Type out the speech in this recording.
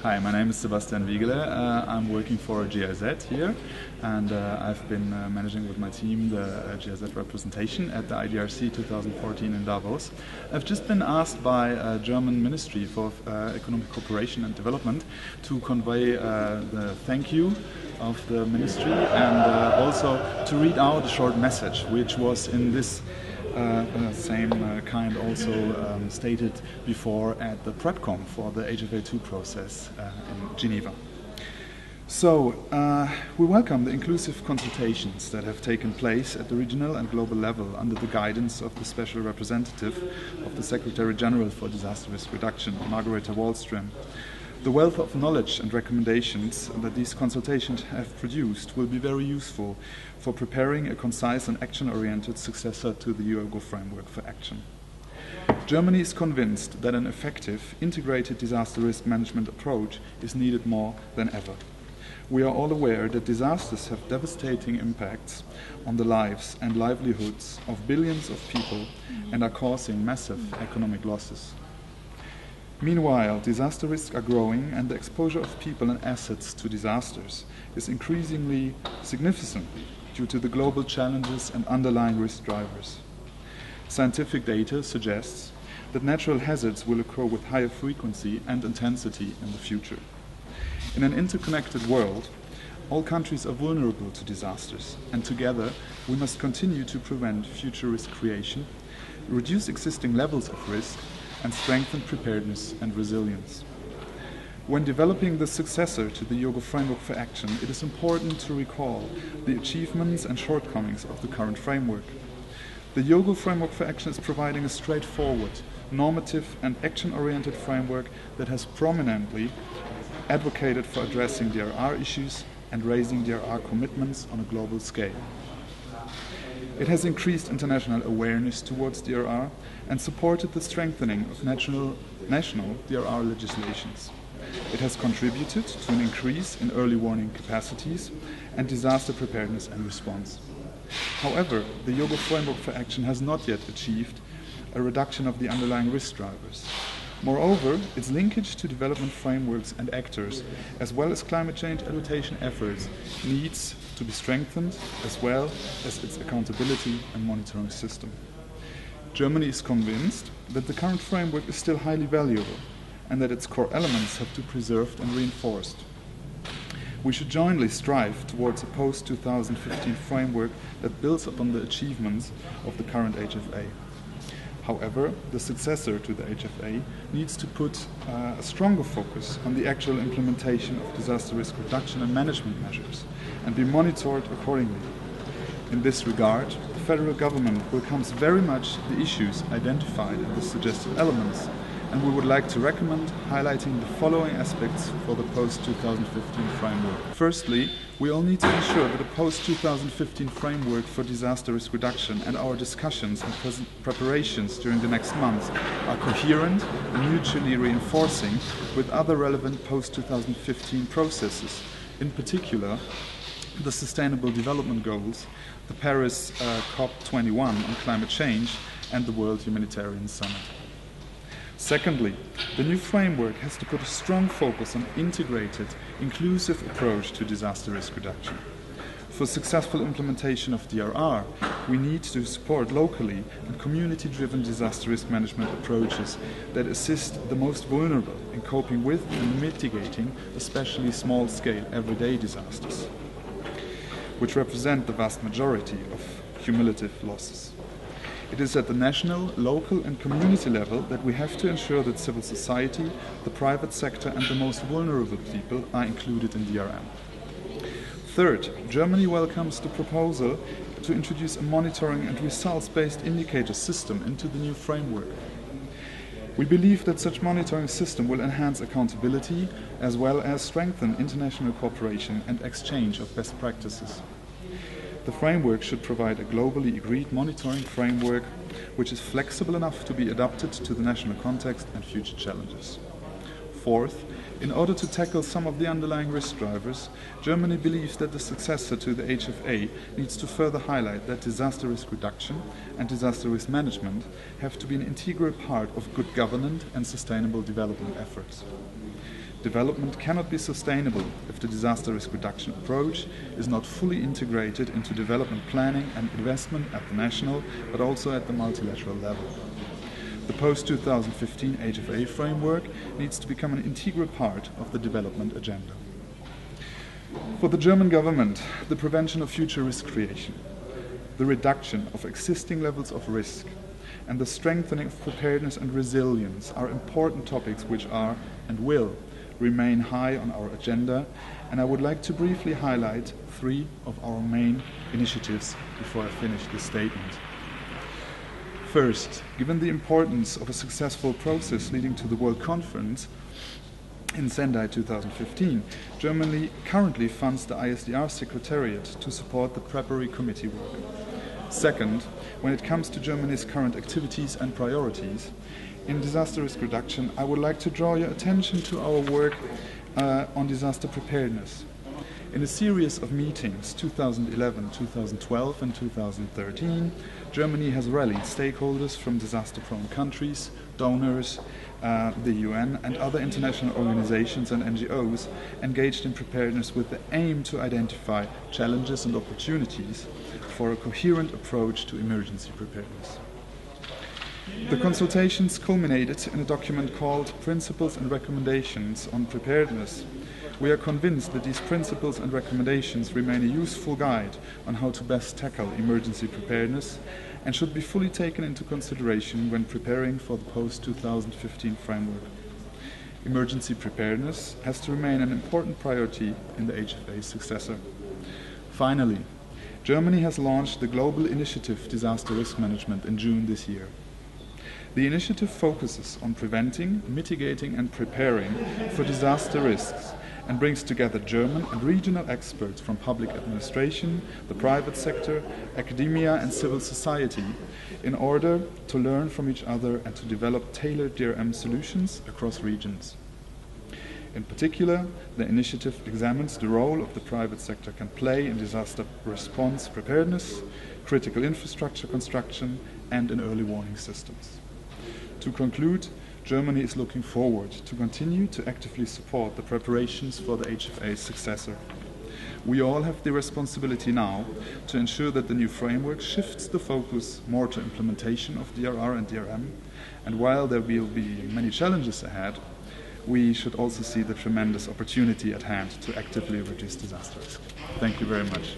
Hi, my name is Sebastian Wigele. I'm working for GIZ here, and I've been managing with my team the GIZ representation at the IDRC 2014 in Davos. I've just been asked by German Ministry for Economic Cooperation and Development to convey the thank you of the ministry and also to read out a short message, which was in this same kind also stated before at the PrepCom for the HFA2 process in Geneva. So, we welcome the inclusive consultations that have taken place at the regional and global level under the guidance of the Special Representative of the Secretary General for Disaster Risk Reduction, Margareta Wallström. The wealth of knowledge and recommendations that these consultations have produced will be very useful for preparing a concise and action-oriented successor to the Yogo Framework for Action. Germany is convinced that an effective, integrated disaster risk management approach is needed more than ever. We are all aware that disasters have devastating impacts on the lives and livelihoods of billions of people and are causing massive economic losses. Meanwhile, disaster risks are growing and the exposure of people and assets to disasters is increasingly significant due to the global challenges and underlying risk drivers. Scientific data suggests that natural hazards will occur with higher frequency and intensity in the future. In an interconnected world, all countries are vulnerable to disasters, and together we must continue to prevent future risk creation, reduce existing levels of risk, and strengthen preparedness and resilience. When developing the successor to the Yogo Framework for Action, it is important to recall the achievements and shortcomings of the current framework. The Yogo Framework for Action is providing a straightforward, normative and action-oriented framework that has prominently advocated for addressing DRR issues and raising DRR commitments on a global scale. It has increased international awareness towards DRR and supported the strengthening of national DRR legislations. It has contributed to an increase in early warning capacities and disaster preparedness and response. However, the Yogo Framework for Action has not yet achieved a reduction of the underlying risk drivers. Moreover, its linkage to development frameworks and actors, as well as climate change adaptation efforts, needs to be strengthened, as well as its accountability and monitoring system. Germany is convinced that the current framework is still highly valuable and that its core elements have to be preserved and reinforced. We should jointly strive towards a post-2015 framework that builds upon the achievements of the current HFA. However, the successor to the HFA needs to put a stronger focus on the actual implementation of disaster risk reduction and management measures and be monitored accordingly. In this regard, the federal government welcomes very much the issues identified in the suggested elements, and we would like to recommend highlighting the following aspects for the post-2015 framework. Firstly, we all need to ensure that the post-2015 framework for disaster risk reduction and our discussions and preparations during the next months are coherent and mutually reinforcing with other relevant post-2015 processes, in particular the Sustainable Development Goals, the Paris COP21 on climate change, and the World Humanitarian Summit. Secondly, the new framework has to put a strong focus on integrated, inclusive approach to disaster risk reduction. For successful implementation of DRR, we need to support locally and community-driven disaster risk management approaches that assist the most vulnerable in coping with and mitigating especially small-scale everyday disasters, which represent the vast majority of cumulative losses. It is at the national, local and community level that we have to ensure that civil society, the private sector and the most vulnerable people are included in DRM. Third, Germany welcomes the proposal to introduce a monitoring and results-based indicator system into the new framework. We believe that such monitoring system will enhance accountability as well as strengthen international cooperation and exchange of best practices. The framework should provide a globally agreed monitoring framework which is flexible enough to be adapted to the national context and future challenges. Fourth, in order to tackle some of the underlying risk drivers, Germany believes that the successor to the HFA needs to further highlight that disaster risk reduction and disaster risk management have to be an integral part of good governance and sustainable development efforts. Development cannot be sustainable if the disaster risk reduction approach is not fully integrated into development planning and investment at the national, but also at the multilateral level. The post-2015 HFA framework needs to become an integral part of the development agenda. For the German government, the prevention of future risk creation, the reduction of existing levels of risk, and the strengthening of preparedness and resilience are important topics which are and will remain high on our agenda, and I would like to briefly highlight 3 of our main initiatives before I finish this statement. First, given the importance of a successful process leading to the World Conference in Sendai 2015, Germany currently funds the ISDR Secretariat to support the preparatory committee work. Second, when it comes to Germany's current activities and priorities, in disaster risk reduction, I would like to draw your attention to our work on disaster preparedness. In a series of meetings, 2011, 2012 and 2013, Germany has rallied stakeholders from disaster-prone countries, donors, the UN and other international organizations and NGOs engaged in preparedness with the aim to identify challenges and opportunities for a coherent approach to emergency preparedness. The consultations culminated in a document called Principles and Recommendations on Preparedness. We are convinced that these principles and recommendations remain a useful guide on how to best tackle emergency preparedness and should be fully taken into consideration when preparing for the post-2015 framework. Emergency preparedness has to remain an important priority in the HFA's successor. Finally, Germany has launched the Global Initiative Disaster Risk Management in June this year. The initiative focuses on preventing, mitigating and preparing for disaster risks and brings together German and regional experts from public administration, the private sector, academia and civil society in order to learn from each other and to develop tailored DRM solutions across regions. In particular, the initiative examines the role of the private sector can play in disaster response preparedness, critical infrastructure construction and in early warning systems. To conclude, Germany is looking forward to continue to actively support the preparations for the HFA's successor. We all have the responsibility now to ensure that the new framework shifts the focus more to implementation of DRR and DRM, and while there will be many challenges ahead, we should also see the tremendous opportunity at hand to actively reduce disaster risk. Thank you very much.